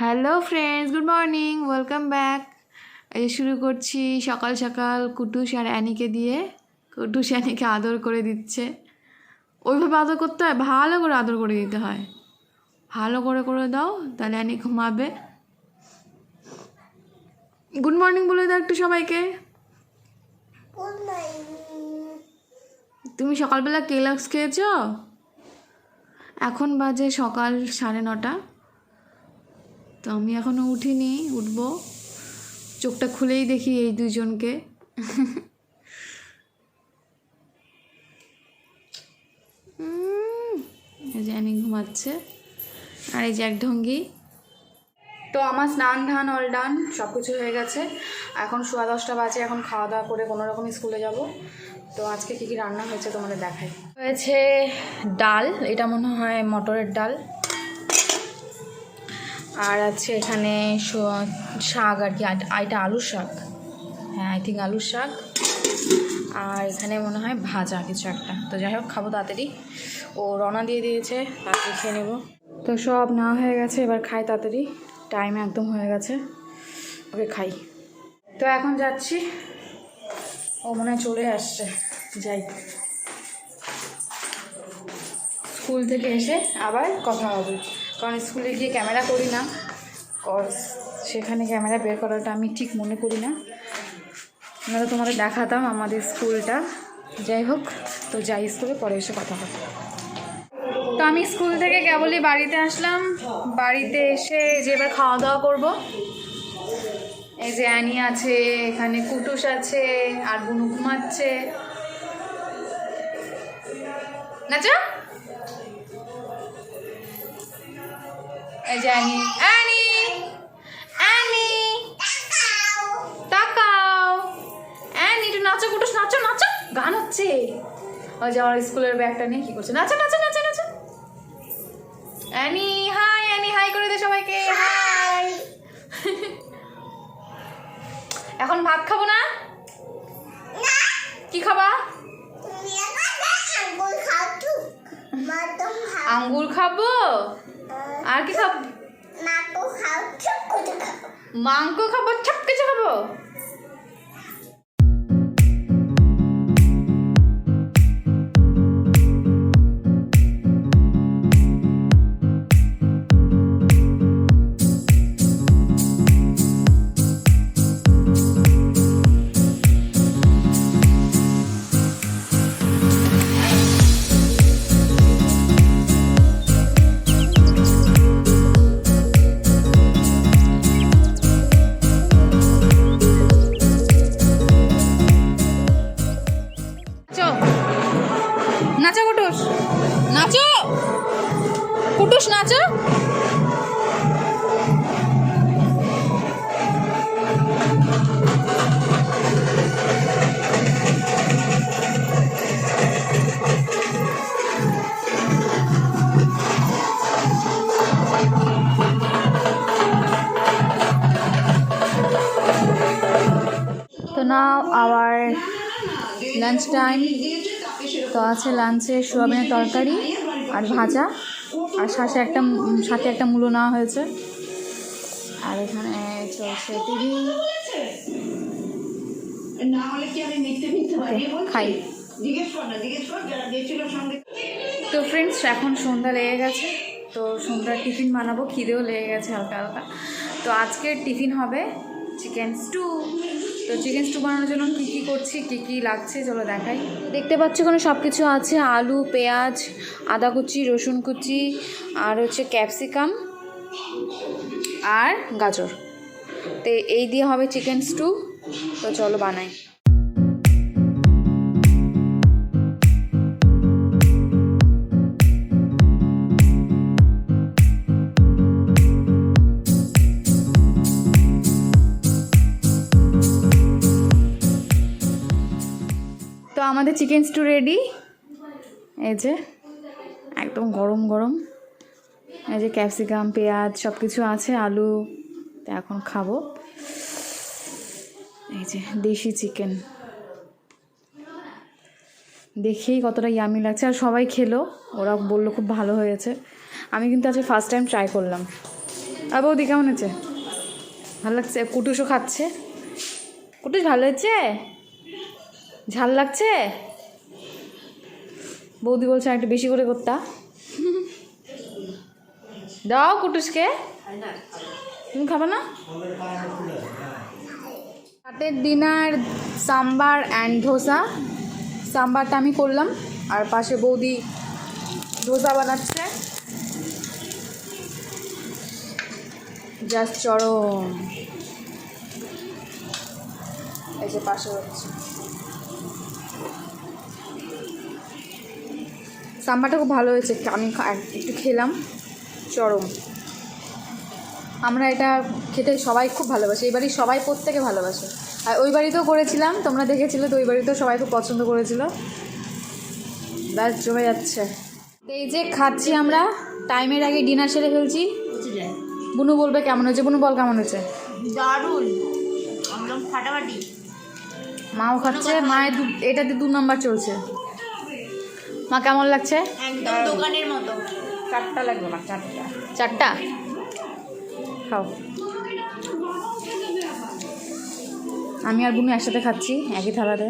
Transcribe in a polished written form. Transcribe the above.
Hello friends, good morning, welcome back. এই শুরু করছি সকাল সকাল কুটুস আর অ্যানিকে দিয়ে। কুটুস অ্যানিকে আদর করে দিচ্ছে। ওইভাবে আদর করতে হয়, ভালো করে আদর করে দিতে হয়। ভালো করে দাও, তাহলে অ্যানি ঘুমাবে। গুড মর্নিং বলে দাও একটু সবাইকে। তুমি সকালবেলা কেলক্স খেয়েছ? এখন বাজে সকাল 9:30। তো আমি এখনও উঠিনি, উঠবো। চোখটা খুলেই দেখি এই দুজনকে। এই যে অ্যানি ঘুমাচ্ছে, আর এই যে এক ঢঙ্গি। তো আমার স্নান ধান অল ডান, সব কিছু হয়ে গেছে। এখন 10:15 বাজে। এখন খাওয়া দাওয়া করে কোনো রকম স্কুলে যাব। তো আজকে কী কী রান্না হয়েছে তোমাদের দেখাই। হয়েছে ডাল, এটা মনে হয় মটরের ডাল। আর আছে এখানে শাক আর কি, এটা আলুর শাক। হ্যাঁ, আই থিঙ্ক আলুর শাক। আর এখানে মনে হয় ভাজা কিছু একটা। তো যাই হোক, খাবো তাড়াতাড়ি। ও রওনা দিয়ে দিয়েছে, তাড়াতাড়ি খেয়ে নেবো। তো সব নেওয়া হয়ে গেছে, এবার খাই তাড়াতাড়ি। টাইম একদম হয়ে গেছে, ওকে খাই। তো এখন যাচ্ছি, ও মনে হয় চলে আসছে। যাই, স্কুল থেকে এসে আবার কথা হবে। কারণ স্কুলে গিয়ে ক্যামেরা করি না, সেখানে ক্যামেরা বের করাটা আমি ঠিক মনে করি না। আমরা তোমাদের দেখাতাম আমাদের স্কুলটা। যাই হোক, তো যাই স্কুলে, পরে এসে কথা হবে। তো আমি স্কুল থেকে কেবলই বাড়িতে আসলাম। বাড়িতে এসে যে এবার খাওয়া দাওয়া করবো। এই যে অ্যানি আছে, এখানে কুটুস আছে, আর বুনু ঘুমাচ্ছে। নাচা, এই যে অ্যানি, অ্যানি, অ্যানি, তাকাও। অ্যানি, একটু নাচো কুটুস, নাচো নাচো, গান হচ্ছে। ওই যে আমার স্কুলের ব্যাগটা নিয়ে কি করছে, নাচো নাচো নাচো নাচো। অ্যানি হাই, অ্যানি হাই করে দে সবাইকে, হাই। এখন ভাত খাবো না? কি খাবা? আঙ্গুর খাবো। আর কি খাবো? মাংস খাবো, সব কিছু খাবো। নাচো কুটুস, নাচো কুটুস, নাচো। তো নাও আওয়ার লাঞ্চ টাইম। তো আছে লাঞ্চে সোয়াবিনের তরকারি আর ভাজা, আর সাথে একটা মূলো নেওয়া হয়েছে। আর এখানে চলছে টিভি। খাই। তো ফ্রেন্ডস, এখন সন্ধ্যা লেগে গেছে। তো সন্ধ্যার টিফিন বানাবো, খিদেও লেগে গেছে হালকা হালকা। তো আজকের টিফিন হবে চিকেন স্টু। তো চিকেন স্টু বানানোর জন্য কী কী করছি, কী কী লাগছে চলো দেখাই। দেখতে পাচ্ছ ওখানে সব কিছু আছে, আলু, পেঁয়াজ, আদা কুচি, রসুন কুচি, আর হচ্ছে ক্যাপসিকাম আর গাজর। তো এই দিয়ে হবে চিকেন স্টু। তো চলো বানাই। তো আমাদের চিকেন স্টু রেডি। এই যে একদম গরম গরম, এই যে ক্যাপসিকাম, পেঁয়াজ সব কিছু আছে, আলু। তো এখন খাবো। এই যে দেশি চিকেন, দেখেই কতটা ইয়ামি লাগছে। আর সবাই খেলো, ওরা বললো খুব ভালো হয়েছে। আমি কিন্তু আজকে ফার্স্ট টাইম ট্রাই করলাম। আর বৌদি কেমন হয়েছে? ভালো লাগছে? কুটুসও খাচ্ছে। কুটুস ভালো হয়েছে? ঝাল লাগছে? বৌদি বলছে একটু বেশি করে করতা। দাও কুটুসকে। তুমি খাবে না? রাতের ডিনার সাম্বার অ্যান্ড ধোসা। সাম্বারটা আমি করলাম, আর পাশে বৌদি ধোসা বানাচ্ছে। জাস্ট চরম। এই যে পাশে হচ্ছে সাম্বারটা, খুব ভালো হয়েছে। আমি একটু খেলাম, চরম। আমরা এটা খেতে সবাই খুব ভালোবাসে, এই বাড়ির সবাই প্রত্যেকে ভালোবাসে। আর ওই বাড়িতেও করেছিলাম, তোমরা দেখেছিলে তো, ওই বাড়িতেও সবাই খুব পছন্দ করেছিল। ব্যাস জমে যাচ্ছে। এই যে খাচ্ছি আমরা, টাইমের আগে ডিনার সেরে ফেলছি। বুনু বলবে কেমন হয়েছে। বুনু বল কেমন হয়েছে? দারুণ, একদম ফাটাফাটি। মাও খাচ্ছে, মায়ের এটাতে 2 নম্বর চলছে। মা কেমন লাগছে? একদম দোকানের মতো। 4টা লাগবে আমার, 4টা। 4টা খাও। আমি আর বুনু একসাথে খাচ্ছি একই থালাতে।